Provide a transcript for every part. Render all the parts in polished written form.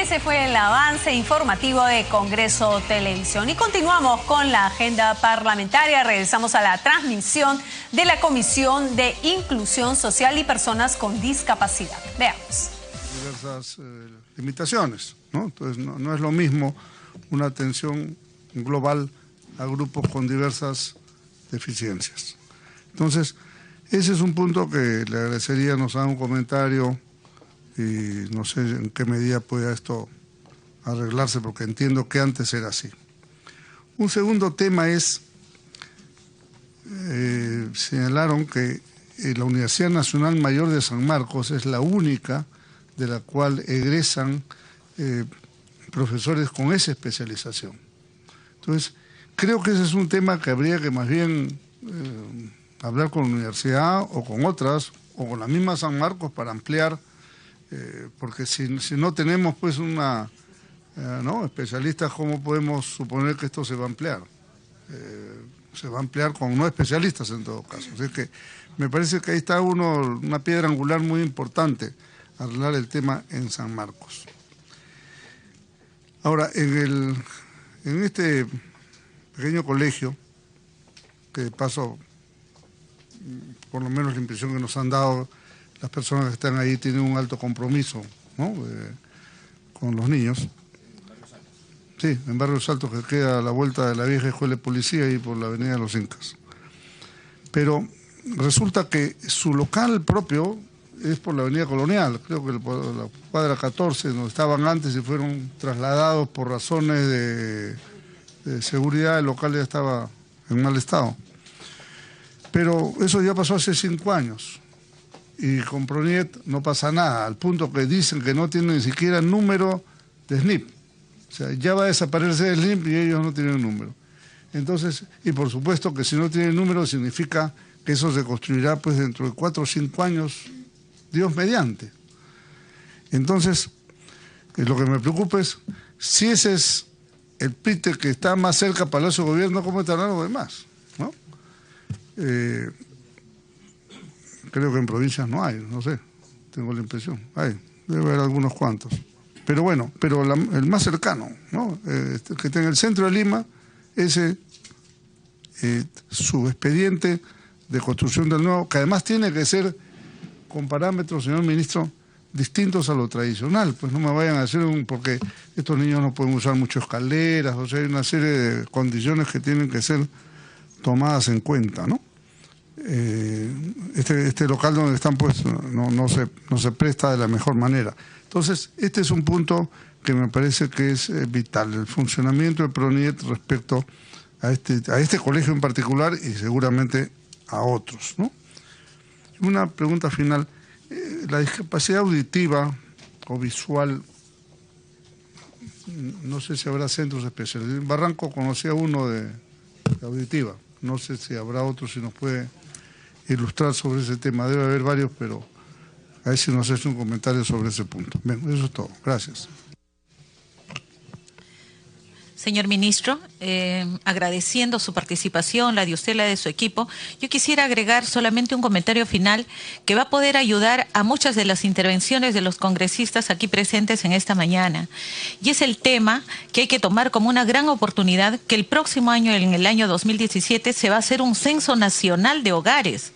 ese fue el avance informativo de Congreso Televisión. Y continuamos con la agenda parlamentaria. Regresamos a la transmisión de la Comisión de Inclusión Social y Personas con Discapacidad. Veamos. Diversas limitaciones, ¿no? Entonces no es lo mismo una atención global a grupos con diversas deficiencias. Entonces, ese es un punto que le agradecería nos haga un comentario y no sé en qué medida pueda esto arreglarse, porque entiendo que antes era así. Un segundo tema es, señalaron que la Universidad Nacional Mayor de San Marcos es la única de la cual egresan profesores con esa especialización. Entonces, creo que ese es un tema que habría que más bien hablar con la universidad o con otras, o con la misma San Marcos para ampliar, porque si no tenemos pues una especialistas, ¿cómo podemos suponer que esto se va a ampliar? Se va a ampliar con no especialistas en todo caso. Así que me parece que ahí está una piedra angular muy importante, arreglar el tema en San Marcos. Ahora, en este pequeño colegio, que de paso, por lo menos la impresión que nos han dado las personas que están ahí, tienen un alto compromiso, ¿no? Con los niños. Sí, en Barrios Altos, que queda a la vuelta de la vieja escuela de policía y por la avenida de los Incas. Pero resulta que su local propio es por la avenida Colonial, creo que la cuadra 14, donde estaban antes y fueron trasladados por razones de seguridad. El local ya estaba en mal estado. Pero eso ya pasó hace 5 años. Y con Proniet no pasa nada, al punto que dicen que no tienen ni siquiera número de SNP. O sea, ya va a desaparecer el SNP y ellos no tienen número. Entonces, y por supuesto que si no tienen número significa que eso se construirá pues dentro de 4 o 5 años, Dios mediante. Entonces, lo que me preocupa es, si ese es el PITE que está más cerca para Palacio de Gobierno, ¿cómo estarán los demás? ¿No? Creo que en provincias no hay, no sé, tengo la impresión. Hay, debe haber algunos cuantos. Pero bueno, el más cercano, ¿no? Que está en el centro de Lima, ese su expediente de construcción del nuevo, que además tiene que ser con parámetros, señor ministro, distintos a lo tradicional. Pues no me vayan a hacer porque estos niños no pueden usar mucho escaleras, o sea, hay una serie de condiciones que tienen que ser tomadas en cuenta, ¿no? Este local donde están pues no se presta de la mejor manera. Entonces, este es un punto que me parece que es vital, el funcionamiento de Proniet respecto a este colegio en particular y seguramente a otros, ¿no? Una pregunta final, la discapacidad auditiva o visual, no sé si habrá centros especiales. En Barranco conocía uno de auditiva, no sé si habrá otro, si nos puede ilustrar sobre ese tema. Debe haber varios, pero a ver si nos hace un comentario sobre ese punto. Bien, eso es todo. Gracias. Señor ministro, agradeciendo su participación, la de usted, la de su equipo, yo quisiera agregar solamente un comentario final que va a poder ayudar a muchas de las intervenciones de los congresistas aquí presentes en esta mañana. Y es el tema que hay que tomar como una gran oportunidad, que el próximo año, en el año 2017, se va a hacer un censo nacional de hogares.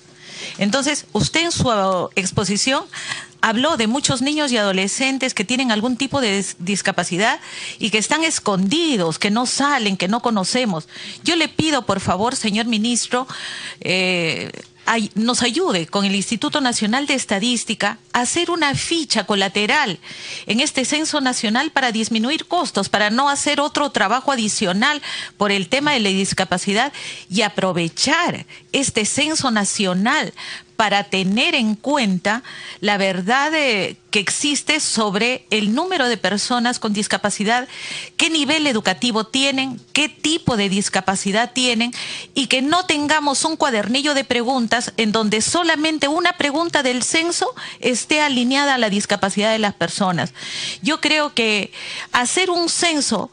Entonces, usted en su exposición habló de muchos niños y adolescentes que tienen algún tipo de discapacidad y que están escondidos, que no salen, que no conocemos. Yo le pido, por favor, señor ministro, nos ayude con el Instituto Nacional de Estadística a hacer una ficha colateral en este censo nacional para disminuir costos, para no hacer otro trabajo adicional por el tema de la discapacidad y aprovechar este censo nacional para tener en cuenta la verdad que existe sobre el número de personas con discapacidad, qué nivel educativo tienen, qué tipo de discapacidad tienen, y que no tengamos un cuadernillo de preguntas en donde solamente una pregunta del censo esté alineada a la discapacidad de las personas. Yo creo que hacer un censo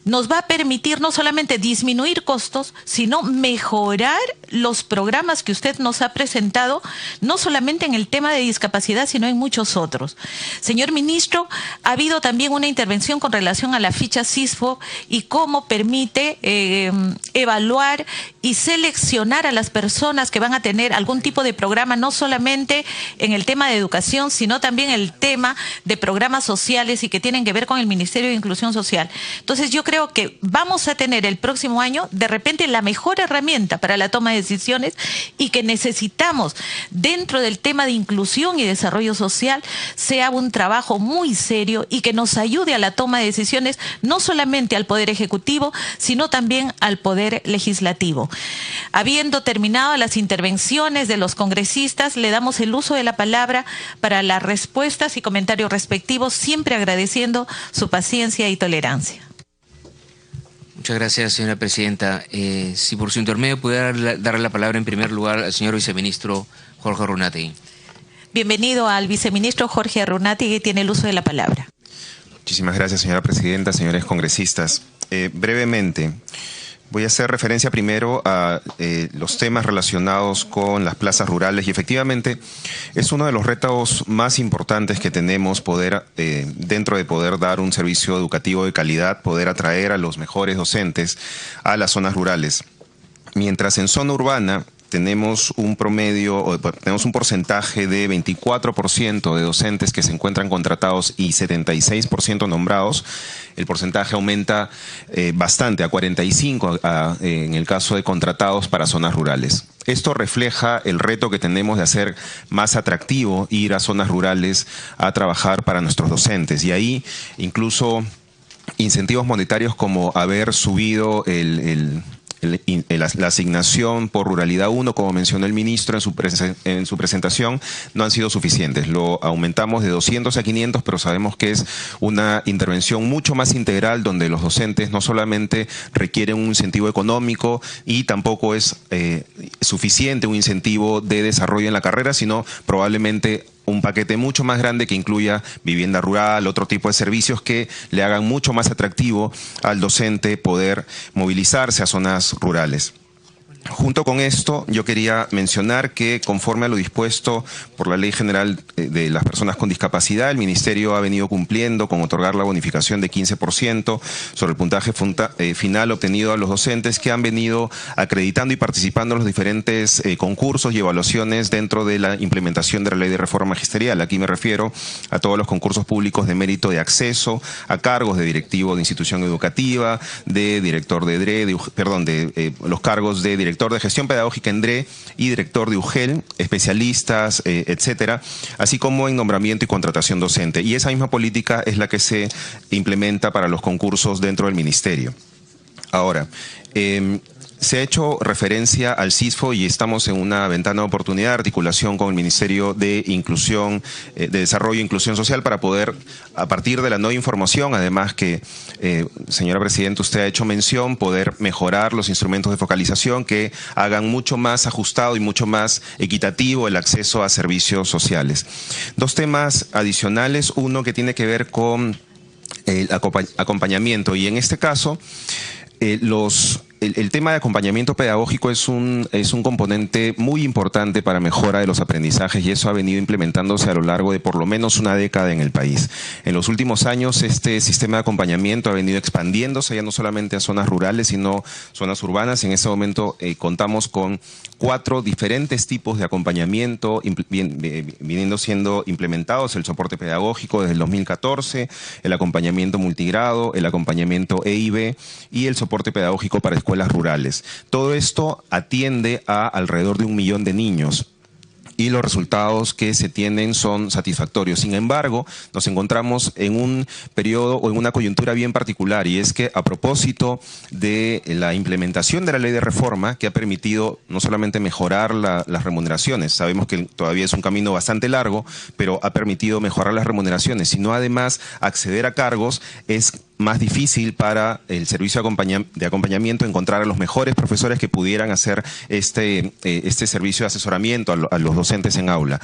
nos va a permitir no solamente disminuir costos, sino mejorar los programas que usted nos ha presentado, no solamente en el tema de discapacidad, sino en muchos otros. Señor ministro, ha habido también una intervención con relación a la ficha SISFO y cómo permite evaluar y seleccionar a las personas que van a tener algún tipo de programa, no solamente en el tema de educación, sino también el tema de programas sociales y que tienen que ver con el Ministerio de Inclusión Social. Entonces yo creo que vamos a tener el próximo año de repente la mejor herramienta para la toma de decisiones y que necesitamos dentro del tema de inclusión y desarrollo social sea un trabajo muy serio y que nos ayude a la toma de decisiones no solamente al Poder Ejecutivo, sino también al Poder Legislativo. Habiendo terminado las intervenciones de los congresistas, le damos el uso de la palabra para las respuestas y comentarios respectivos, siempre agradeciendo su paciencia y tolerancia. Muchas gracias, señora presidenta. Si por su intermedio pudiera darle la palabra en primer lugar al señor viceministro Jorge Arunátegui. Bienvenido al viceministro Jorge Arunátegui, tiene el uso de la palabra. Muchísimas gracias, señora presidenta, señores congresistas. Brevemente, voy a hacer referencia primero a los temas relacionados con las plazas rurales y efectivamente es uno de los retos más importantes que tenemos dentro de poder dar un servicio educativo de calidad, poder atraer a los mejores docentes a las zonas rurales. Mientras en zona urbana tenemos un porcentaje de 24% de docentes que se encuentran contratados y 76% nombrados. El porcentaje aumenta bastante, a 45% en el caso de contratados para zonas rurales. Esto refleja el reto que tenemos de hacer más atractivo ir a zonas rurales a trabajar para nuestros docentes. Y ahí incluso incentivos monetarios como haber subido la asignación por Ruralidad 1, como mencionó el ministro en su presentación, no han sido suficientes. Lo aumentamos de 200 a 500, pero sabemos que es una intervención mucho más integral donde los docentes no solamente requieren un incentivo económico y tampoco es suficiente un incentivo de desarrollo en la carrera, sino probablemente un paquete mucho más grande que incluya vivienda rural, otro tipo de servicios que le hagan mucho más atractivo al docente poder movilizarse a zonas rurales. Junto con esto, yo quería mencionar que conforme a lo dispuesto por la Ley General de las Personas con Discapacidad, el Ministerio ha venido cumpliendo con otorgar la bonificación de 15% sobre el puntaje final obtenido a los docentes que han venido acreditando y participando en los diferentes concursos y evaluaciones dentro de la implementación de la Ley de Reforma Magisterial. Aquí me refiero a todos los concursos públicos de mérito de acceso a cargos de directivo de institución educativa, de director de DRE, los cargos de director de gestión pedagógica en DRE y director de UGEL, especialistas, etcétera, así como en nombramiento y contratación docente. Y esa misma política es la que se implementa para los concursos dentro del ministerio. Ahora, se ha hecho referencia al SISFO y estamos en una ventana de oportunidad de articulación con el Ministerio de Inclusión, de Desarrollo e Inclusión Social para poder, a partir de la nueva información, además que, señora presidenta, usted ha hecho mención, poder mejorar los instrumentos de focalización que hagan mucho más ajustado y mucho más equitativo el acceso a servicios sociales. Dos temas adicionales, uno que tiene que ver con el acompañamiento y en este caso, el tema de acompañamiento pedagógico es un componente muy importante para mejora de los aprendizajes y eso ha venido implementándose a lo largo de por lo menos una década en el país. En los últimos años este sistema de acompañamiento ha venido expandiéndose ya no solamente a zonas rurales sino zonas urbanas. En este momento contamos con 4 diferentes tipos de acompañamiento viniendo siendo implementados: el soporte pedagógico desde el 2014, el acompañamiento multigrado, el acompañamiento EIB y el soporte pedagógico para escuelas rurales. Todo esto atiende a alrededor de 1 millón de niños y los resultados que se tienen son satisfactorios. Sin embargo, nos encontramos en un periodo o en una coyuntura bien particular y es que a propósito de la implementación de la ley de reforma que ha permitido no solamente mejorar las remuneraciones, sabemos que todavía es un camino bastante largo, pero ha permitido mejorar las remuneraciones, sino además acceder a cargos es más difícil para el servicio de acompañamiento encontrar a los mejores profesores que pudieran hacer este servicio de asesoramiento a los docentes en aula.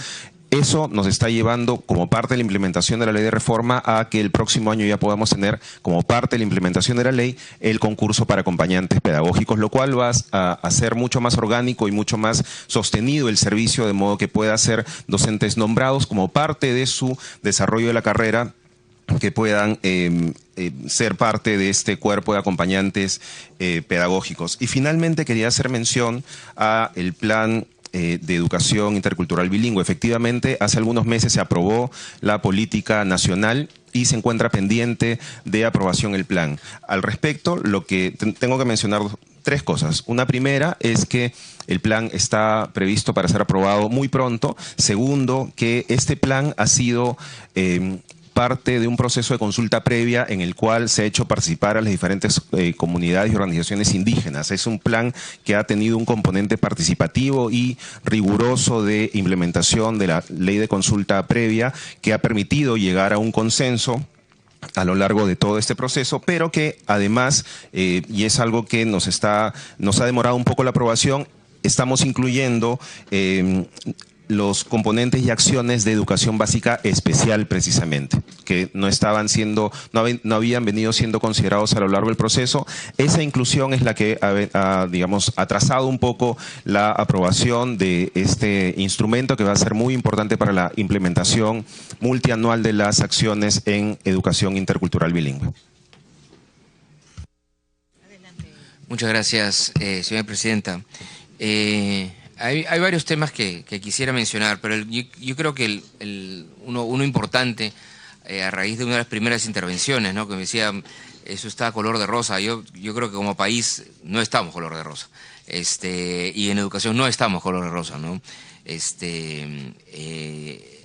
Eso nos está llevando, como parte de la implementación de la ley de reforma, a que el próximo año ya podamos tener, como parte de la implementación de la ley, el concurso para acompañantes pedagógicos, lo cual va a hacer mucho más orgánico y mucho más sostenido el servicio, de modo que pueda ser docentes nombrados como parte de su desarrollo de la carrera, que puedan ser parte de este cuerpo de acompañantes pedagógicos. Y finalmente quería hacer mención a el plan de educación intercultural bilingüe. Efectivamente, hace algunos meses se aprobó la política nacional y se encuentra pendiente de aprobación el plan. Al respecto, lo que tengo que mencionar tres cosas. Una primera es que el plan está previsto para ser aprobado muy pronto. Segundo, que este plan ha sido parte de un proceso de consulta previa en el cual se ha hecho participar a las diferentes comunidades y organizaciones indígenas. Es un plan que ha tenido un componente participativo y riguroso de implementación de la ley de consulta previa, que ha permitido llegar a un consenso a lo largo de todo este proceso, pero que además, y es algo que nos ha demorado un poco la aprobación, estamos incluyendo los componentes y acciones de educación básica especial, precisamente, que no habían venido siendo considerados a lo largo del proceso. Esa inclusión es la que ha atrasado un poco la aprobación de este instrumento, que va a ser muy importante para la implementación multianual de las acciones en educación intercultural bilingüe. Muchas gracias, señora presidenta. Hay varios temas que quisiera mencionar, pero yo creo que uno importante, a raíz de una de las primeras intervenciones, ¿no?, que me decía, eso está color de rosa. Yo creo que como país no estamos color de rosa. Y en educación no estamos color de rosa, ¿no?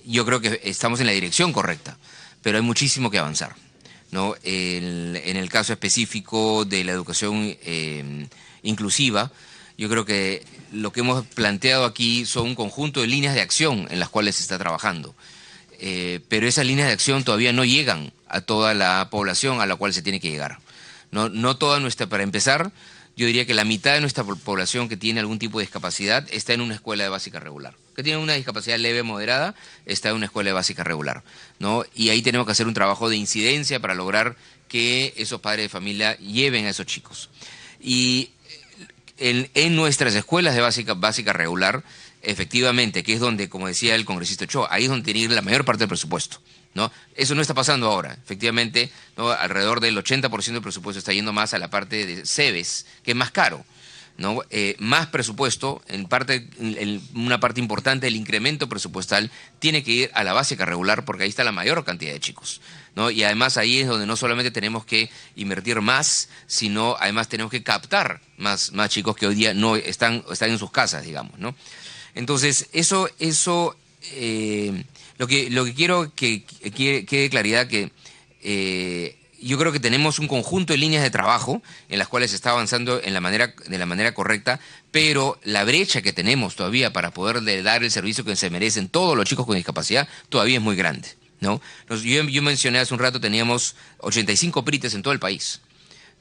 Yo creo que estamos en la dirección correcta, pero hay muchísimo que avanzar, ¿no? En el caso específico de la educación inclusiva, yo creo que lo que hemos planteado aquí son un conjunto de líneas de acción en las cuales se está trabajando. Pero esas líneas de acción todavía no llegan a toda la población a la cual se tiene que llegar. No toda nuestra, para empezar, yo diría que la mitad de nuestra población que tiene algún tipo de discapacidad está en una escuela de básica regular. Que tiene una discapacidad leve o moderada, está en una escuela de básica regular, ¿no? Y ahí tenemos que hacer un trabajo de incidencia para lograr que esos padres de familia lleven a esos chicos. Y en nuestras escuelas de básica regular, efectivamente, que es donde, como decía el congresista Ochoa, ahí es donde tiene que ir la mayor parte del presupuesto, ¿no? Eso no está pasando ahora. Efectivamente, ¿no?, alrededor del 80% del presupuesto está yendo más a la parte de CEBES, que es más caro, ¿no? Más presupuesto, una parte importante del incremento presupuestal tiene que ir a la básica regular, porque ahí está la mayor cantidad de chicos, ¿no? Y además ahí es donde no solamente tenemos que invertir más, sino además tenemos que captar más chicos que hoy día no están en sus casas, digamos, ¿no? Entonces, lo que quiero que quede claridad que yo creo que tenemos un conjunto de líneas de trabajo en las cuales se está avanzando de la manera correcta, pero la brecha que tenemos todavía para poder dar el servicio que se merecen todos los chicos con discapacidad todavía es muy grande, ¿no? Yo mencioné hace un rato, teníamos 85 PRITES en todo el país,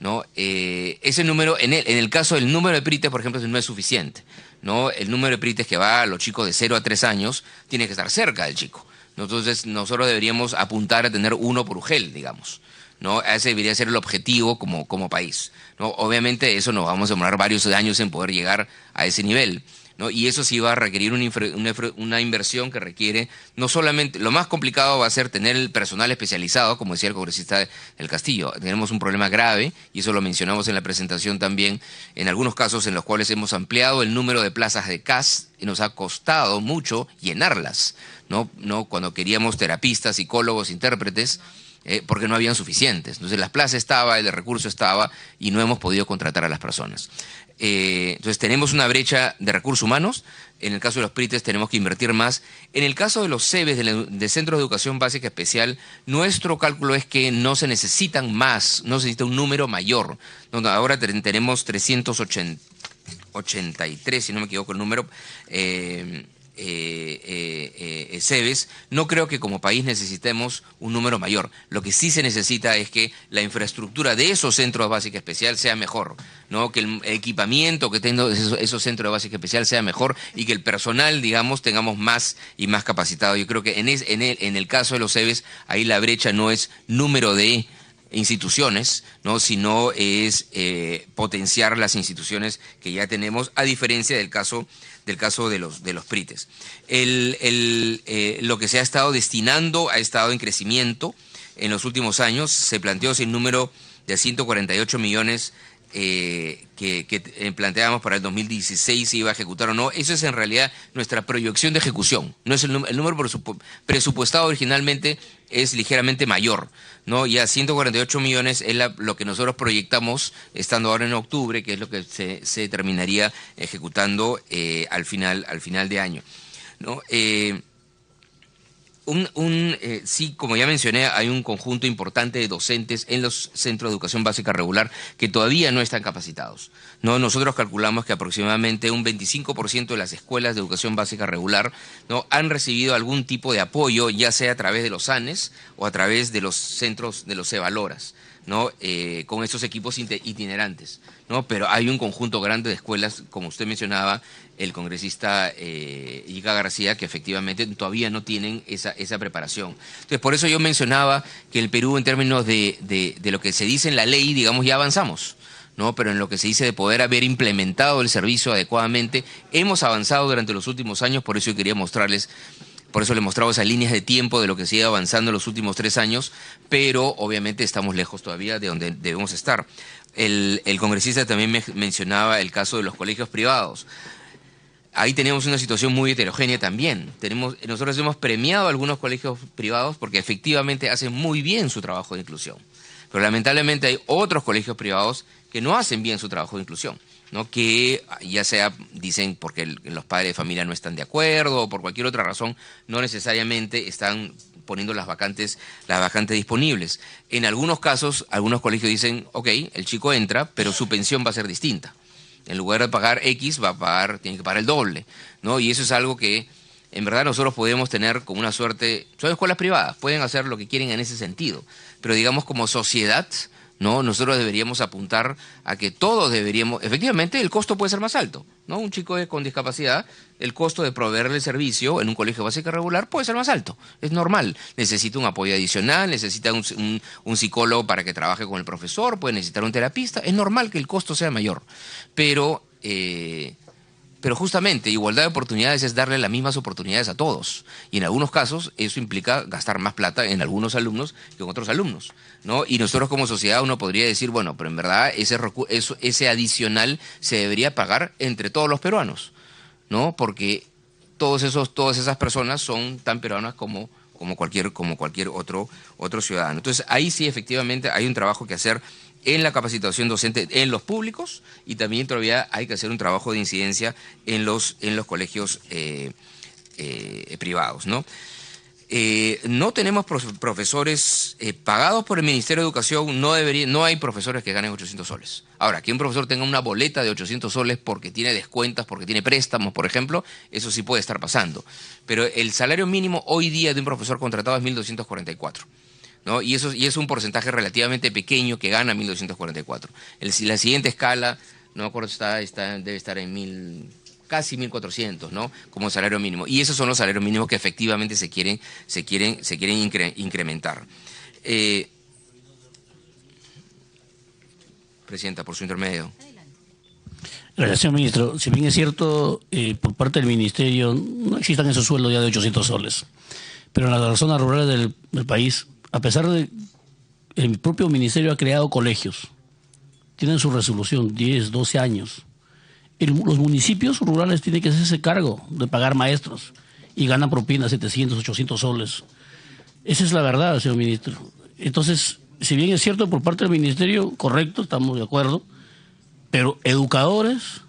¿no? Ese número, en el caso del número de PRITES, por ejemplo, no es suficiente, ¿no? El número de PRITES que va a los chicos de 0 a 3 años tiene que estar cerca del chico. Entonces, nosotros deberíamos apuntar a tener uno por UGEL, digamos, ¿no? Ese debería ser el objetivo como país, ¿no? Obviamente eso nos vamos a demorar varios años en poder llegar a ese nivel, ¿no? Y eso sí va a requerir una inversión que requiere, no solamente, lo más complicado va a ser tener el personal especializado, como decía el congresista del Castillo. Tenemos un problema grave, y eso lo mencionamos en la presentación también, en algunos casos en los cuales hemos ampliado el número de plazas de CAS y nos ha costado mucho llenarlas, ¿no? Cuando queríamos terapistas, psicólogos, intérpretes, porque no habían suficientes. Entonces las plazas estaba, el recurso estaba, y no hemos podido contratar a las personas. Entonces tenemos una brecha de recursos humanos. En el caso de los PRITES tenemos que invertir más. En el caso de los CEBES, de Centros de Educación Básica Especial, nuestro cálculo es que no se necesitan más, no se necesita un número mayor. Ahora tenemos 383, si no me equivoco el número, SEBES, no creo que como país necesitemos un número mayor. Lo que sí se necesita es que la infraestructura de esos centros de básica especial sea mejor, ¿no? Que el equipamiento que tengan esos centros de básica especial sea mejor y que el personal, digamos, tengamos más y más capacitado. Yo creo que en el caso de los SEBES, ahí la brecha no es número de instituciones, ¿no? Sino es potenciar las instituciones que ya tenemos, a diferencia del caso de los PRITES. Lo que se ha estado destinando ha estado en crecimiento en los últimos años. Se planteó ese número de 148 millones que planteábamos para el 2016, si iba a ejecutar o no. Eso es en realidad nuestra proyección de ejecución. No es el número presupuestado originalmente es ligeramente mayor, ¿no? Ya 148 millones es lo que nosotros proyectamos estando ahora en octubre, que es lo que se terminaría ejecutando al final de año, ¿no? Sí, como ya mencioné, hay un conjunto importante de docentes en los centros de educación básica regular que todavía no están capacitados, ¿no? Nosotros calculamos que aproximadamente un 25% de las escuelas de educación básica regular, ¿no?, han recibido algún tipo de apoyo, ya sea a través de los SANES o a través de los centros de los CEVALORAS, ¿no? Con esos equipos itinerantes, ¿no? Pero hay un conjunto grande de escuelas, como usted mencionaba, el congresista Ica García, que efectivamente todavía no tienen esa preparación. Entonces, por eso yo mencionaba que el Perú, en términos de lo que se dice en la ley, digamos, ya avanzamos, ¿no? Pero en lo que se dice de poder haber implementado el servicio adecuadamente, hemos avanzado durante los últimos años. Por eso yo quería mostrarles. Por eso le he mostrado esas líneas de tiempo de lo que se ha ido avanzando en los últimos 3 años, pero obviamente estamos lejos todavía de donde debemos estar. El congresista también mencionaba el caso de los colegios privados. Ahí tenemos una situación muy heterogénea también. Nosotros hemos premiado a algunos colegios privados porque efectivamente hacen muy bien su trabajo de inclusión. Pero lamentablemente hay otros colegios privados que no hacen bien su trabajo de inclusión, ¿no? Que ya sea, dicen, porque los padres de familia no están de acuerdo o por cualquier otra razón, no necesariamente están poniendo las vacantes disponibles. En algunos casos, algunos colegios dicen, ok, el chico entra, pero su pensión va a ser distinta. En lugar de pagar X, tiene que pagar el doble, ¿no? Y eso es algo que, en verdad, nosotros podemos tener como una suerte. Son escuelas privadas, pueden hacer lo que quieren en ese sentido, pero digamos como sociedad, ¿no? Nosotros deberíamos apuntar a que todos efectivamente el costo puede ser más alto, ¿no? Un chico con discapacidad, el costo de proveerle el servicio en un colegio básico regular puede ser más alto, es normal. Necesita un apoyo adicional, necesita un psicólogo para que trabaje con el profesor, puede necesitar un terapista, es normal que el costo sea mayor, pero justamente igualdad de oportunidades es darle las mismas oportunidades a todos. Y en algunos casos eso implica gastar más plata en algunos alumnos que en otros alumnos, ¿no? Y nosotros como sociedad uno podría decir, bueno, pero en verdad ese adicional se debería pagar entre todos los peruanos, ¿no? Porque todas esas personas son tan peruanas como cualquier otro ciudadano. Entonces ahí sí efectivamente hay un trabajo que hacer en la capacitación docente en los públicos, y también todavía hay que hacer un trabajo de incidencia en los colegios privados, ¿no? No tenemos profesores pagados por el Ministerio de Educación, no hay profesores que ganen 800 soles. Ahora, que un profesor tenga una boleta de 800 soles porque tiene descuentas, porque tiene préstamos, por ejemplo, eso sí puede estar pasando. Pero el salario mínimo hoy día de un profesor contratado es 1.244. ¿No? Y es un porcentaje relativamente pequeño que gana 1.244. La siguiente escala, no me acuerdo, debe estar en casi 1.400, ¿no? Como salario mínimo. Y esos son los salarios mínimos que efectivamente se quieren incrementar. Presidenta, por su intermedio. Gracias, señor ministro. Si bien es cierto, por parte del ministerio no existan esos sueldos ya de 800 soles, pero en las zonas rurales del país, a pesar de que el propio ministerio ha creado colegios, tienen su resolución, 10, 12 años. Los municipios rurales tienen que hacerse cargo de pagar maestros y ganan propinas 700, 800 soles. Esa es la verdad, señor ministro. Entonces, si bien es cierto por parte del ministerio, correcto, estamos de acuerdo, pero educadores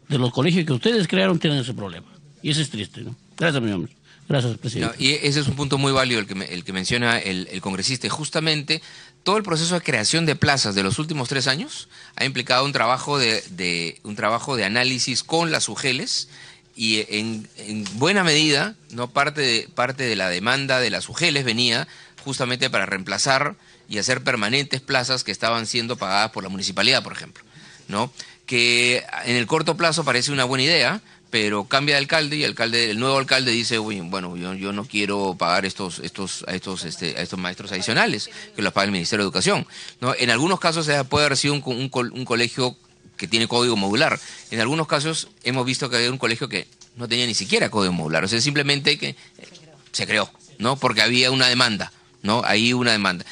de los colegios que ustedes crearon tienen ese problema. Y eso es triste, ¿no? Gracias, señor ministro. Gracias, presidente. No, y ese es un punto muy válido el que menciona el congresista. Justamente todo el proceso de creación de plazas de los últimos 3 años ha implicado un trabajo de análisis con las UGELES y en buena medida, ¿no? parte de la demanda de las UGELes venía justamente para reemplazar y hacer permanentes plazas que estaban siendo pagadas por la municipalidad, por ejemplo, ¿no? Que en el corto plazo parece una buena idea, pero cambia de alcalde y el nuevo alcalde dice, uy, bueno, yo no quiero pagar a estos maestros adicionales que los paga el Ministerio de Educación, ¿no? En algunos casos puede haber sido un colegio que tiene código modular. En algunos casos hemos visto que había un colegio que no tenía ni siquiera código modular, o sea, simplemente que se creó, ¿no? Porque había una demanda, ¿no? Ahí una demanda.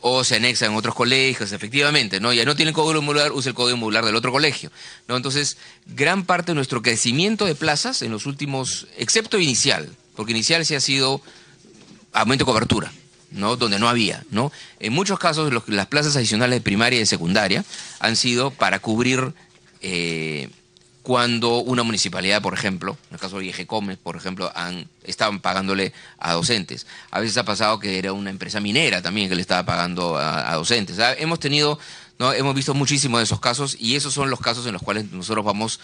O se anexa en otros colegios, efectivamente, ¿no? Ya no tiene código modular, usa el código modular del otro colegio, ¿no? Entonces, gran parte de nuestro crecimiento de plazas en los últimos, excepto inicial, porque inicial sí ha sido aumento de cobertura, ¿no? Donde no había, ¿no? En muchos casos las plazas adicionales de primaria y de secundaria han sido para cubrir cuando una municipalidad, por ejemplo, en el caso de IEGECOMES, por ejemplo, estaban pagándole a docentes. A veces ha pasado que era una empresa minera también que le estaba pagando a docentes. O sea, hemos visto muchísimos de esos casos y esos son los casos en los cuales nosotros vamos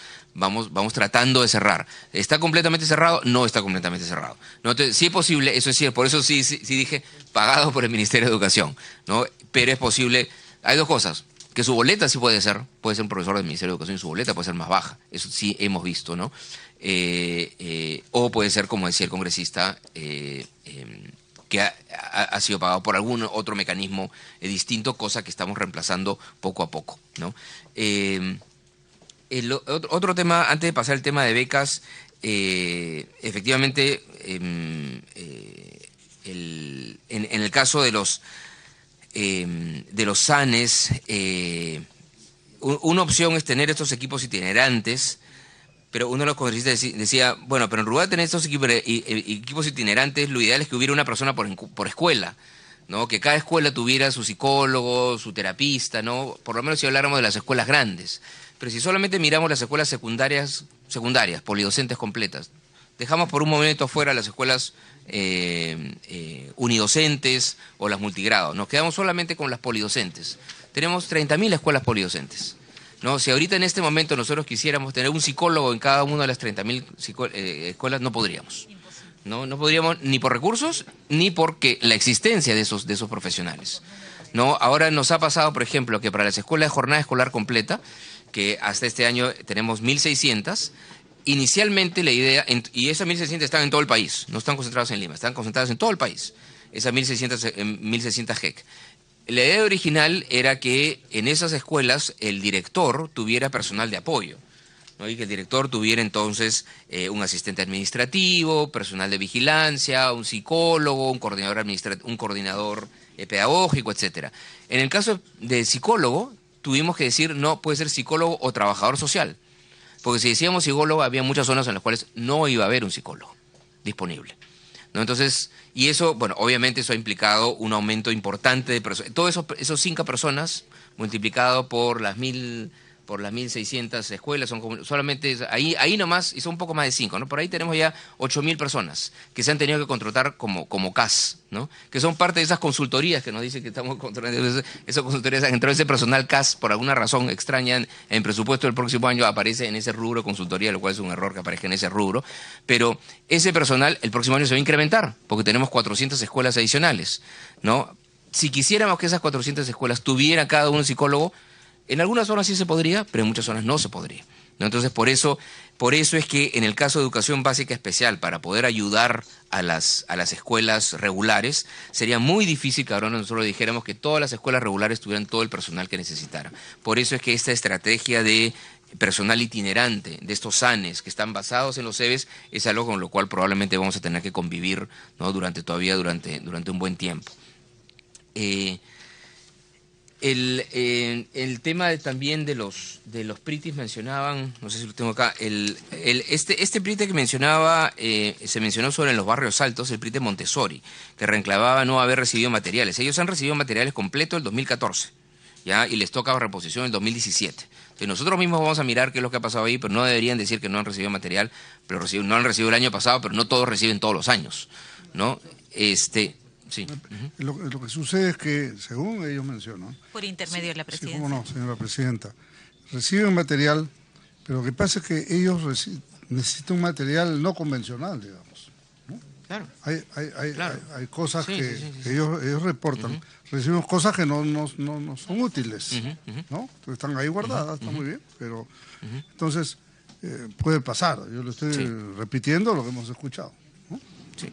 tratando de cerrar. ¿Está completamente cerrado? No está completamente cerrado, ¿no? Entonces, sí es posible, eso es cierto, por eso sí dije pagado por el Ministerio de Educación, ¿no? Pero es posible, hay dos cosas. Que su boleta sí puede ser un profesor del Ministerio de Educación y su boleta puede ser más baja, eso sí hemos visto, ¿no? O puede ser, como decía el congresista, que ha sido pagado por algún otro mecanismo distinto, cosa que estamos reemplazando poco a poco, ¿no? Otro tema, antes de pasar al tema de becas, efectivamente, en el caso de los SANES, una opción es tener estos equipos itinerantes, pero uno de los congresistas decía, bueno, pero en lugar de tener estos equipos itinerantes, lo ideal es que hubiera una persona por escuela, ¿no? Que cada escuela tuviera su psicólogo, su terapista, ¿no? Por lo menos si habláramos de las escuelas grandes. Pero si solamente miramos las escuelas secundarias, polidocentes completas, dejamos por un momento fuera las escuelas unidocentes o las multigrados. Nos quedamos solamente con las polidocentes. Tenemos 30.000 escuelas polidocentes, ¿no? Si ahorita en este momento nosotros quisiéramos tener un psicólogo en cada una de las 30.000 escuelas, no podríamos. No podríamos ni por recursos ni porque la existencia de esos profesionales, ¿no? Ahora nos ha pasado, por ejemplo, que para las escuelas de jornada escolar completa, que hasta este año tenemos 1.600, inicialmente la idea, y esas 1.600 están en todo el país, no están concentradas en Lima, están concentradas en todo el país, esas 1.600 GEC. La idea original era que en esas escuelas el director tuviera personal de apoyo, ¿no? Y que el director tuviera entonces un asistente administrativo, personal de vigilancia, un psicólogo, un coordinador pedagógico, etcétera. En el caso de psicólogo, tuvimos que decir, no, puede ser psicólogo o trabajador social. Porque si decíamos psicólogo, había muchas zonas en las cuales no iba a haber un psicólogo disponible, ¿no? Entonces, y eso, bueno, obviamente eso ha implicado un aumento importante de personas. Todos esos 5 personas multiplicado por las 1.600 escuelas, son solamente ahí nomás, y son un poco más de 5, ¿no? Por ahí tenemos ya 8.000 personas que se han tenido que contratar como CAS, ¿no? Que son parte de esas consultorías que nos dicen que estamos contratando. Esas consultorías han entrado, ese personal CAS, por alguna razón extraña, en presupuesto del próximo año aparece en ese rubro consultoría, lo cual es un error que aparezca en ese rubro, pero ese personal el próximo año se va a incrementar, porque tenemos 400 escuelas adicionales, ¿no? Si quisiéramos que esas 400 escuelas tuvieran cada uno un psicólogo, en algunas zonas sí se podría, pero en muchas zonas no se podría, ¿no? Entonces, por eso es que en el caso de educación básica especial, para poder ayudar a las escuelas regulares, sería muy difícil que ahora nosotros dijéramos que todas las escuelas regulares tuvieran todo el personal que necesitaran. Por eso es que esta estrategia de personal itinerante, de estos SANES que están basados en los CEBES, es algo con lo cual probablemente vamos a tener que convivir, ¿no? durante un buen tiempo. El tema también de los PRITIS mencionaban, no sé si lo tengo acá, este PRITE que mencionaba, se mencionó sobre los barrios altos, el PRITE Montessori, que reclamaba no haber recibido materiales. Ellos han recibido materiales completos el 2014, ¿ya? Y les toca reposición el 2017. Entonces nosotros mismos vamos a mirar qué es lo que ha pasado ahí, pero no deberían decir que no han recibido material, pero no han recibido el año pasado, pero no todos reciben todos los años, ¿no? Sí. Lo que sucede es que, según ellos mencionan... Por intermedio de la presidencia. Sí, cómo no, señora presidenta. Reciben material, pero lo que pasa es que ellos necesita un material no convencional, digamos, ¿no? Claro. Hay cosas Sí, que, sí, sí, sí. que ellos reportan. Recibimos cosas que no son útiles, ¿no? Entonces están ahí guardadas, está muy bien, pero entonces puede pasar. Yo le estoy repitiendo lo que hemos escuchado, ¿no? Sí.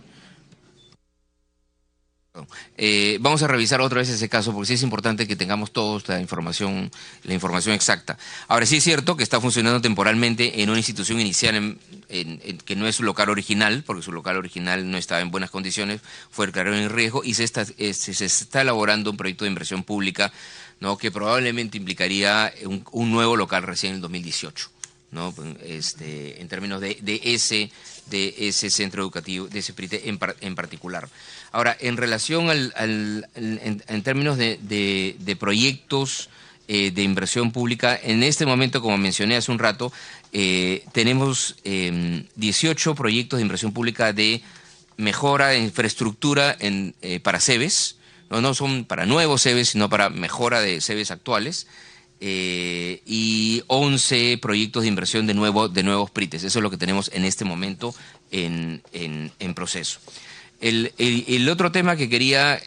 Vamos a revisar otra vez ese caso porque sí es importante que tengamos todos la información exacta. Ahora sí es cierto que está funcionando temporalmente en una institución inicial que no es su local original, porque su local original no estaba en buenas condiciones, fue declarado en riesgo y se está elaborando un proyecto de inversión pública, ¿no? Que probablemente implicaría un nuevo local recién en el 2018, ¿no? En términos de ese centro educativo, de ese PRITE en particular. Ahora, en relación en términos de proyectos de inversión pública, en este momento, como mencioné hace un rato, tenemos 18 proyectos de inversión pública de mejora de infraestructura para CEBES, no son para nuevos CEBES, sino para mejora de CEBES actuales, y 11 proyectos de inversión de nuevos PRITES. Eso es lo que tenemos en este momento en proceso. El otro tema que quería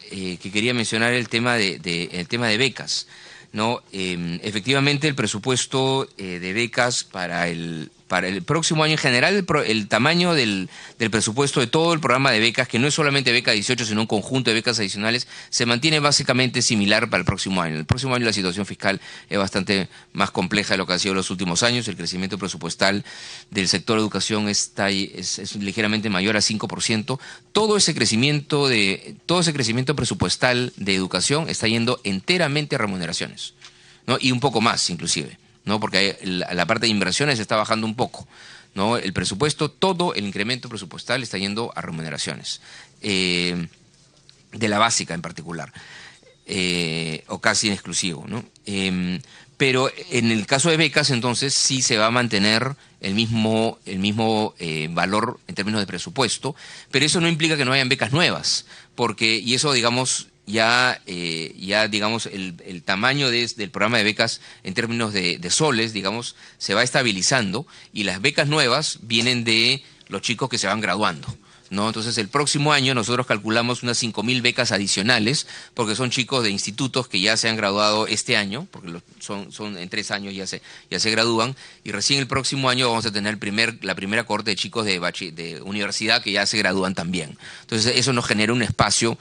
mencionar es el tema de becas, ¿no? Efectivamente, el presupuesto de becas para el próximo año en general, el tamaño del presupuesto de todo el programa de becas, que no es solamente beca 18, sino un conjunto de becas adicionales, se mantiene básicamente similar para el próximo año. El próximo año la situación fiscal es bastante más compleja de lo que ha sido en los últimos años. El crecimiento presupuestal del sector educación es ligeramente mayor a 5%. Todo ese crecimiento presupuestal de educación está yendo enteramente a remuneraciones, ¿no? Y un poco más, inclusive, ¿no? Porque la parte de inversiones está bajando un poco, ¿no? El presupuesto, todo el incremento presupuestal está yendo a remuneraciones, de la básica en particular, o casi en exclusivo, ¿no? Pero en el caso de becas, entonces, sí se va a mantener el mismo valor en términos de presupuesto, pero eso no implica que no hayan becas nuevas, y eso, digamos, ya digamos, el tamaño del programa de becas en términos de soles, digamos, se va estabilizando y las becas nuevas vienen de los chicos que se van graduando, ¿no? Entonces, el próximo año nosotros calculamos unas 5.000 becas adicionales, porque son chicos de institutos que ya se han graduado este año, porque son en 3 años ya se gradúan, y recién el próximo año vamos a tener la primera cohorte de chicos de universidad que ya se gradúan también. Entonces, eso nos genera un espacio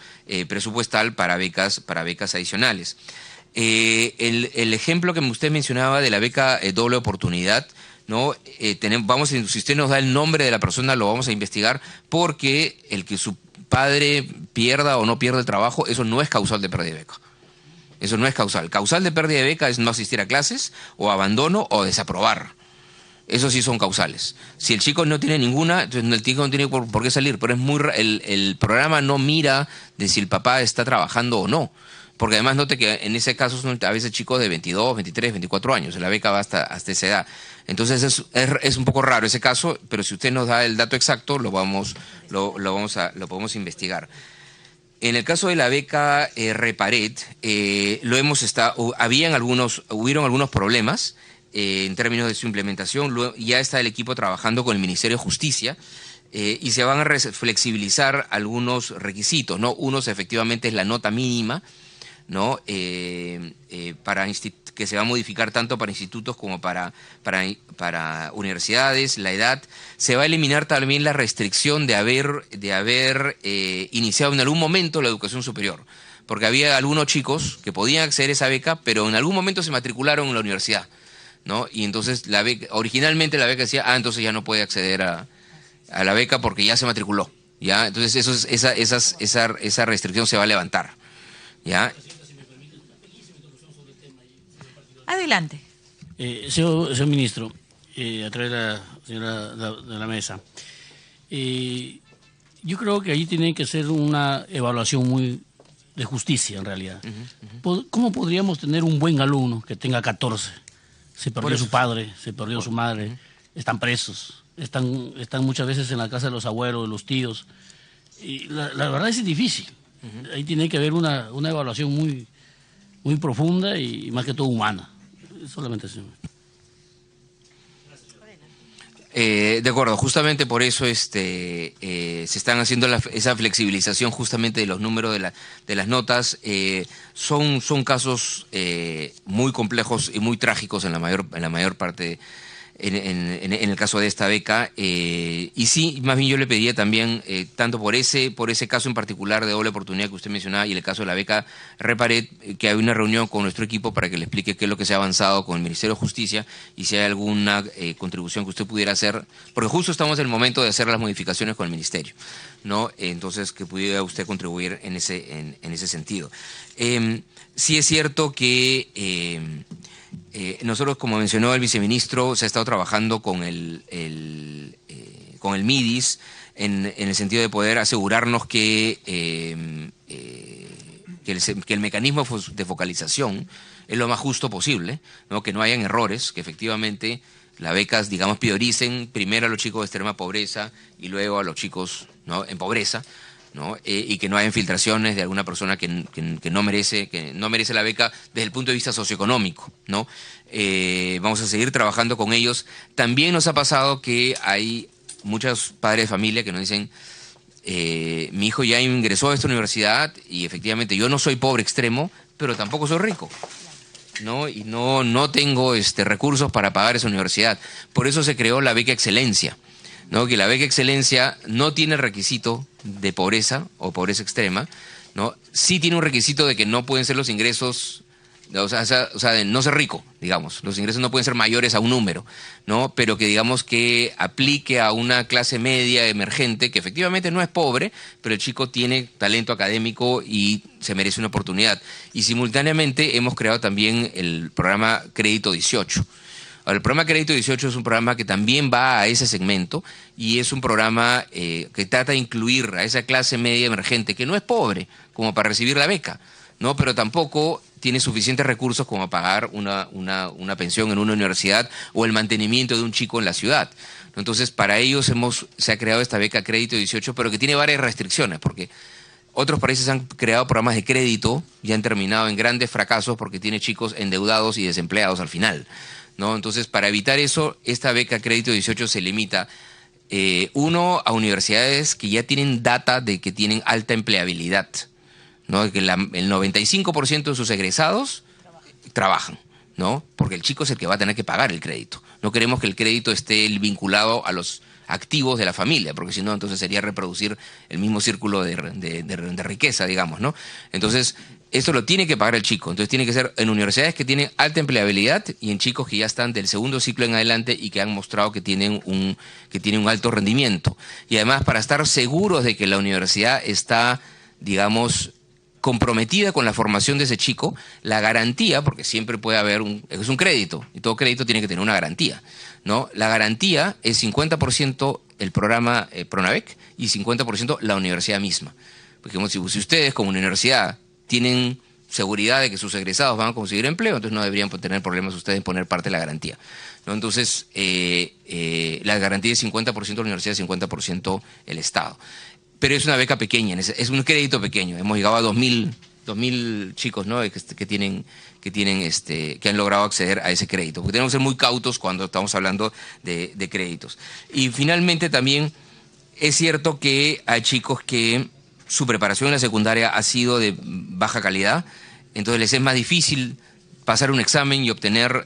presupuestal para becas adicionales. El ejemplo que usted mencionaba de la beca doble oportunidad, ¿no? Si usted nos da el nombre de la persona, lo vamos a investigar, porque el que su padre pierda o no pierda el trabajo, eso no es causal de pérdida de beca. Eso no es causal. Causal de pérdida de beca es no asistir a clases, o abandono, o desaprobar. Eso sí son causales. Si el chico no tiene ninguna, entonces el chico no tiene por qué salir. Pero el programa no mira de si el papá está trabajando o no. Porque además note que en ese caso son a veces chicos de 22, 23, 24 años. La beca va hasta esa edad. Entonces es un poco raro ese caso, pero si usted nos da el dato exacto, lo podemos investigar. En el caso de la beca Reparet, hubieron algunos problemas en términos de su implementación. Ya está el equipo trabajando con el Ministerio de Justicia. Y se van a flexibilizar algunos requisitos, ¿no? Unos efectivamente es la nota mínima, ¿no? Que se va a modificar tanto para institutos como para universidades, la edad. Se va a eliminar también la restricción de haber iniciado en algún momento la educación superior, porque había algunos chicos que podían acceder a esa beca, pero en algún momento se matricularon en la universidad, ¿no? Y entonces originalmente la beca decía, entonces ya no puede acceder a la beca porque ya se matriculó, ¿ya? Entonces esa restricción se va a levantar, ¿ya? Adelante. Señor ministro, a través de la señora de la mesa, yo creo que ahí tiene que ser una evaluación muy de justicia, en realidad. ¿Cómo podríamos tener un buen alumno que tenga 14? Se perdió su padre, se perdió su madre, están presos, están muchas veces en la casa de los abuelos, de los tíos. Y la verdad es difícil. Ahí tiene que haber una evaluación muy, muy profunda y más que todo humana. Solamente eso. De acuerdo, justamente por eso se están haciendo esa flexibilización justamente de los números de las notas. Son casos muy complejos y muy trágicos en la mayor parte en el caso de esta beca. Y sí, más bien yo le pediría también, tanto por ese caso en particular de doble oportunidad que usted mencionaba y el caso de la beca Repared, que hay una reunión con nuestro equipo para que le explique qué es lo que se ha avanzado con el Ministerio de Justicia y si hay alguna contribución que usted pudiera hacer, porque justo estamos en el momento de hacer las modificaciones con el Ministerio, ¿no? Entonces, que pudiera usted contribuir en ese sentido. Sí es cierto que nosotros, como mencionó el viceministro, se ha estado trabajando con el MIDIS en el sentido de poder asegurarnos que el mecanismo de focalización es lo más justo posible, ¿no? Que no hayan errores, que efectivamente las becas, digamos, prioricen primero a los chicos de extrema pobreza y luego a los chicos, ¿no?, en pobreza, ¿no? Y que no haya infiltraciones de alguna persona que no merece la beca desde el punto de vista socioeconómico, ¿no? Vamos a seguir trabajando con ellos. También nos ha pasado que hay muchos padres de familia que nos dicen, mi hijo ya ingresó a esta universidad y efectivamente yo no soy pobre extremo, pero tampoco soy rico, ¿no? Y no tengo recursos para pagar esa universidad. Por eso se creó la beca Excelencia, ¿no? Que la beca Excelencia no tiene el requisito de pobreza o pobreza extrema, ¿no? Sí tiene un requisito de que no pueden ser los ingresos, o sea, de no ser rico, digamos. Los ingresos no pueden ser mayores a un número, ¿no? Pero que digamos que aplique a una clase media emergente que efectivamente no es pobre, pero el chico tiene talento académico y se merece una oportunidad. Y simultáneamente hemos creado también el programa Crédito 18. Ahora, el programa Crédito 18 es un programa que también va a ese segmento y es un programa que trata de incluir a esa clase media emergente que no es pobre como para recibir la beca, ¿no? Pero tampoco tiene suficientes recursos como pagar una pensión en una universidad o el mantenimiento de un chico en la ciudad. Entonces, para ellos se ha creado esta beca Crédito 18, pero que tiene varias restricciones, porque otros países han creado programas de crédito y han terminado en grandes fracasos porque tiene chicos endeudados y desempleados al final, ¿no? Entonces, para evitar eso, esta beca Crédito 18 se limita, a universidades que ya tienen data de que tienen alta empleabilidad, ¿no? Que el 95% de sus egresados trabajan, ¿no? Porque el chico es el que va a tener que pagar el crédito. No queremos que el crédito esté vinculado a los activos de la familia, porque si no, entonces sería reproducir el mismo círculo de riqueza, digamos, ¿no? Entonces, esto lo tiene que pagar el chico. Entonces tiene que ser en universidades que tienen alta empleabilidad y en chicos que ya están del segundo ciclo en adelante y que han mostrado que tienen un alto rendimiento. Y además, para estar seguros de que la universidad está, digamos, comprometida con la formación de ese chico, la garantía, porque siempre puede haber es un crédito, y todo crédito tiene que tener una garantía, ¿no? La garantía es 50% el programa Pronavec y 50% la universidad misma. Porque si ustedes como universidad tienen seguridad de que sus egresados van a conseguir empleo, entonces no deberían tener problemas ustedes en poner parte de la garantía, ¿no? Entonces, la garantía es 50% la universidad, 50% el Estado. Pero es una beca pequeña, es un crédito pequeño. Hemos llegado a 2.000 chicos, ¿no?, que han logrado acceder a ese crédito. Porque tenemos que ser muy cautos cuando estamos hablando de créditos. Y finalmente también es cierto que hay chicos que su preparación en la secundaria ha sido de baja calidad, entonces les es más difícil pasar un examen y obtener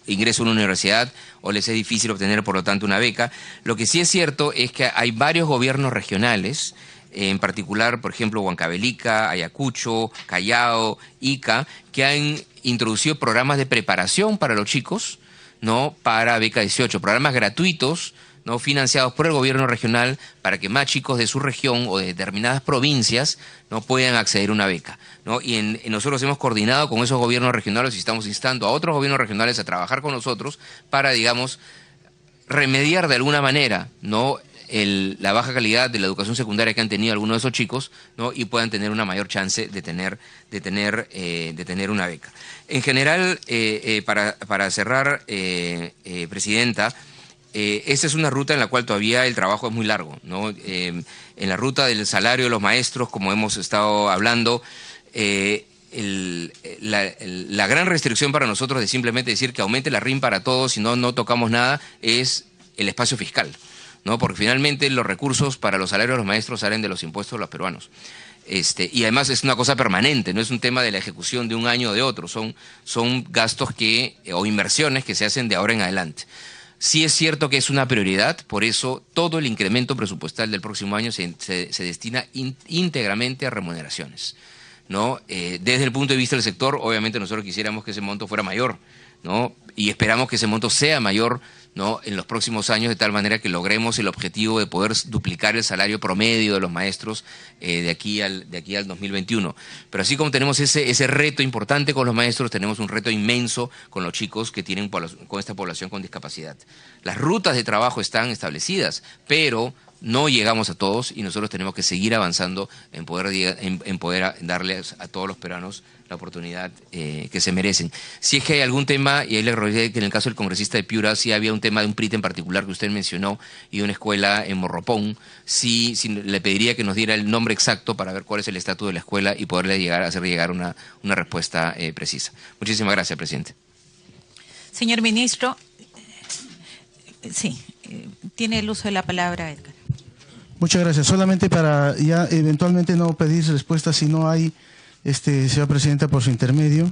ingreso a una universidad, o les es difícil obtener, por lo tanto, una beca. Lo que sí es cierto es que hay varios gobiernos regionales, en particular, por ejemplo, Huancavelica, Ayacucho, Callao, Ica, que han introducido programas de preparación para los chicos, ¿no?, para beca 18, programas gratuitos, ¿no?, financiados por el gobierno regional para que más chicos de su región o de determinadas provincias no puedan acceder a una beca, ¿no? Y nosotros hemos coordinado con esos gobiernos regionales y estamos instando a otros gobiernos regionales a trabajar con nosotros para, digamos, remediar de alguna manera, ¿no?, la baja calidad de la educación secundaria que han tenido algunos de esos chicos, ¿no?, y puedan tener una mayor chance de tener una beca. En general, para cerrar, Presidenta, esta es una ruta en la cual todavía el trabajo es muy largo, ¿no? En la ruta del salario de los maestros, como hemos estado hablando, la gran restricción para nosotros de simplemente decir que aumente la RIM para todos y no tocamos nada es el espacio fiscal, ¿no? Porque finalmente los recursos para los salarios de los maestros salen de los impuestos de los peruanos. Y además es una cosa permanente, no es un tema de la ejecución de un año o de otro, son gastos o inversiones que se hacen de ahora en adelante. Sí es cierto que es una prioridad, por eso todo el incremento presupuestal del próximo año se destina íntegramente a remuneraciones, ¿no? Desde el punto de vista del sector, obviamente nosotros quisiéramos que ese monto fuera mayor, ¿no? Y esperamos que ese monto sea mayor, ¿no?, en los próximos años, de tal manera que logremos el objetivo de poder duplicar el salario promedio de los maestros de aquí al 2021. Pero así como tenemos ese reto importante con los maestros, tenemos un reto inmenso con los chicos que tienen con esta población con discapacidad. Las rutas de trabajo están establecidas, pero no llegamos a todos y nosotros tenemos que seguir avanzando en poder darles a todos los peruanos la oportunidad que se merecen. Si es que hay algún tema, y ahí le recordé que en el caso del congresista de Piura sí había un tema de un PRIT en particular que usted mencionó y de una escuela en Morropón, sí le pediría que nos diera el nombre exacto para ver cuál es el estatus de la escuela y poderle hacer llegar una respuesta precisa. Muchísimas gracias, presidente. Señor ministro, sí, tiene el uso de la palabra, Edgar. Muchas gracias. Solamente para ya eventualmente no pedir respuesta si no hay, señora presidenta, por su intermedio.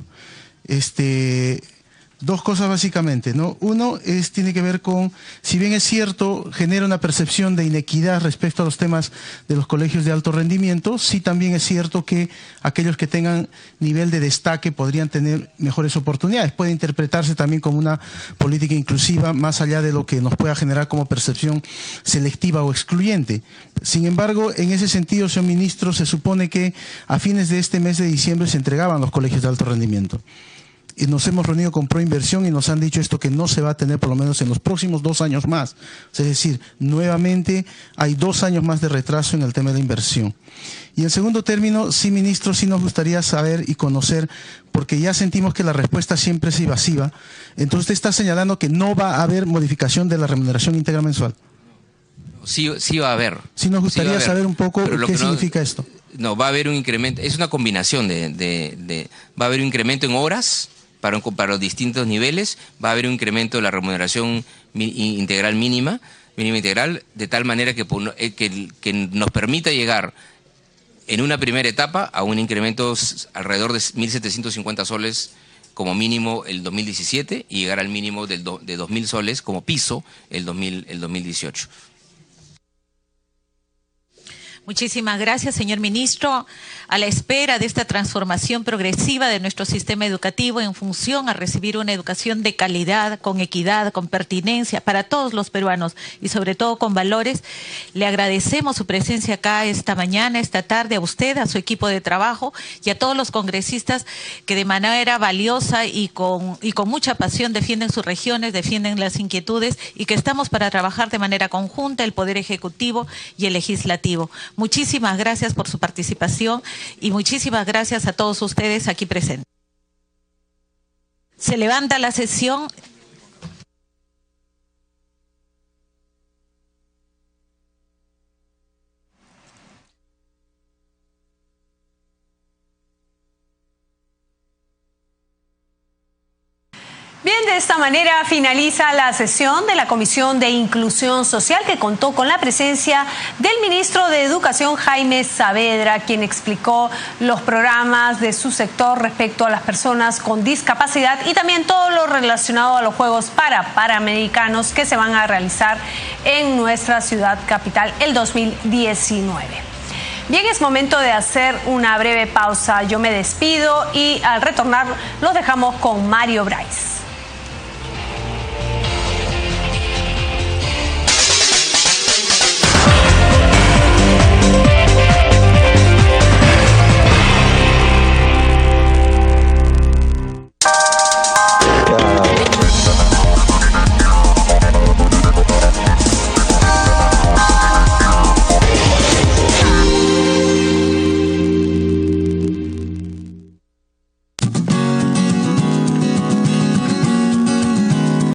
Dos cosas básicamente, ¿no? Uno tiene que ver con, si bien es cierto, genera una percepción de inequidad respecto a los temas de los colegios de alto rendimiento, sí también es cierto que aquellos que tengan nivel de destaque podrían tener mejores oportunidades. Puede interpretarse también como una política inclusiva, más allá de lo que nos pueda generar como percepción selectiva o excluyente. Sin embargo, en ese sentido, señor ministro, se supone que a fines de este mes de diciembre se entregaban los colegios de alto rendimiento. Y nos hemos reunido con Proinversión y nos han dicho esto que no se va a tener por lo menos en los próximos 2 años más. Es decir, nuevamente hay 2 años más de retraso en el tema de la inversión. Y en segundo término, sí, ministro, sí nos gustaría saber y conocer, porque ya sentimos que la respuesta siempre es evasiva. Entonces usted está señalando que no va a haber modificación de la remuneración íntegra mensual. Sí va a haber. Sí nos gustaría saber un poco qué significa esto. No, va a haber un incremento, es una combinación va a haber un incremento en horas para los distintos niveles, va a haber un incremento de la remuneración integral mínima integral, de tal manera que nos permita llegar en una primera etapa a un incremento alrededor de 1.750 soles como mínimo el 2017 y llegar al mínimo de 2.000 soles como piso el 2018. Muchísimas gracias, señor ministro. A la espera de esta transformación progresiva de nuestro sistema educativo en función a recibir una educación de calidad, con equidad, con pertinencia para todos los peruanos y sobre todo con valores, le agradecemos su presencia acá esta mañana, esta tarde, a usted, a su equipo de trabajo y a todos los congresistas que de manera valiosa y con mucha pasión defienden sus regiones, defienden las inquietudes y que estamos para trabajar de manera conjunta el Poder Ejecutivo y el Legislativo. Muchísimas gracias por su participación y muchísimas gracias a todos ustedes aquí presentes. Se levanta la sesión. Bien, de esta manera finaliza la sesión de la Comisión de Inclusión Social, que contó con la presencia del ministro de Educación, Jaime Saavedra, quien explicó los programas de su sector respecto a las personas con discapacidad y también todo lo relacionado a los Juegos Panamericanos que se van a realizar en nuestra ciudad capital el 2019. Bien, es momento de hacer una breve pausa. Yo me despido y al retornar los dejamos con Mario Bryce.